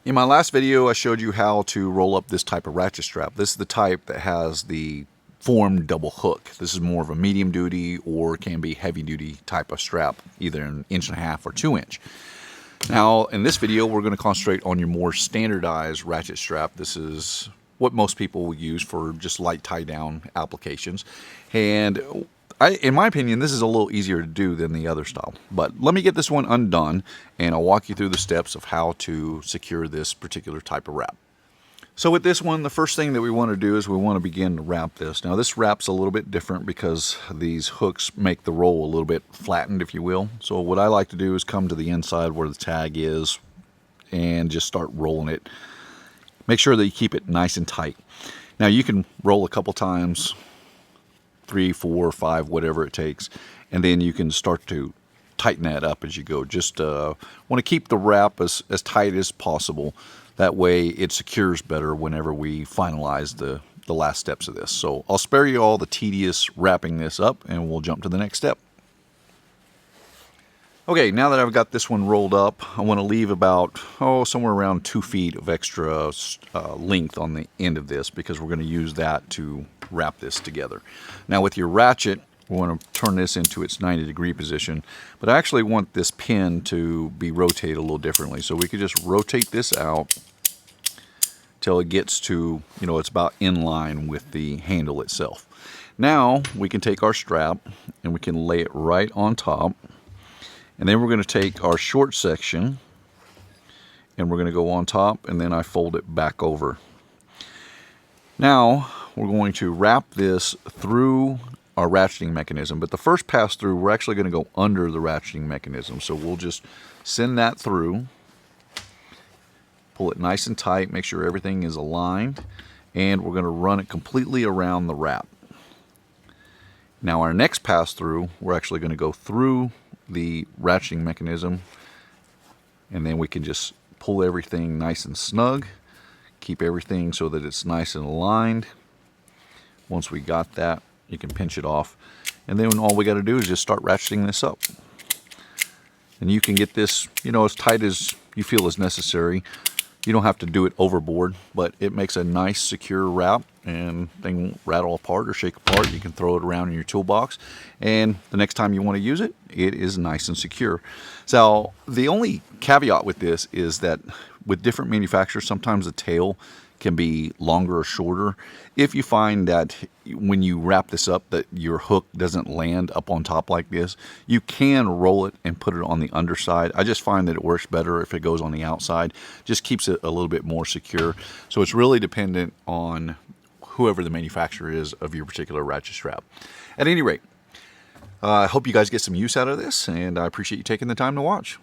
In my last video, I showed you how to roll up this type of ratchet strap. This is the type that has the formed double hook. This is more of a medium duty or can be heavy duty type of strap, either an 1.5 or 2 inch. Now, in this video, we're going to concentrate on your more standardized ratchet strap. This is what most people will use for just light tie down applications. And in my opinion, this is a little easier to do than the other style. But let me get this one undone, and I'll walk you through the steps of how to secure this particular type of wrap. So with this one, the first thing that we want to do is we want to begin to wrap this. Now this wrap's a little bit different because these hooks make the roll a little bit flattened, if you will. So what I like to do is come to the inside where the tag is and just start rolling it. Make sure that you keep it nice and tight. Now you can roll a couple times, 3, 4, 5, whatever it takes, and then you can start to tighten that up as you go. Just want to keep the wrap as tight as possible. That way it secures better whenever we finalize the last steps of this. So I'll spare you all the tedious wrapping this up, and we'll jump to the next step. Okay, now that I've got this one rolled up, I want to leave about, somewhere around 2 feet of extra length on the end of this, because we're going to use that to wrap this together. Now with your ratchet, we want to turn this into its 90-degree position, but I actually want this pin to be rotated a little differently. So we could just rotate this out till it gets to, it's about in line with the handle itself. Now we can take our strap and we can lay it right on top. And then we're going to take our short section and we're going to go on top, and then I fold it back over. Now we're going to wrap this through our ratcheting mechanism, but the first pass through we're actually going to go under the ratcheting mechanism. So we'll just send that through, pull it nice and tight, make sure everything is aligned, and we're going to run it completely around the wrap. Now our next pass through, we're actually going to go through the ratcheting mechanism, and then we can just pull everything nice and snug, keep everything so that it's nice and aligned. Once we got that, you can pinch it off, and then all we got to do is just start ratcheting this up. And you can get this, as tight as you feel is necessary. You don't have to do it overboard, but it makes a nice secure wrap, and thing won't rattle apart or shake apart. You can throw it around in your toolbox, and the next time you want to use it, it is nice and secure. So the only caveat with this is that with different manufacturers, sometimes the tail can be longer or shorter. If you find that when you wrap this up that your hook doesn't land up on top like this, you can roll it and put it on the underside. I just find that it works better if it goes on the outside. Just keeps it a little bit more secure. So it's really dependent on whoever the manufacturer is of your particular ratchet strap. At any rate, I hope you guys get some use out of this, and I appreciate you taking the time to watch.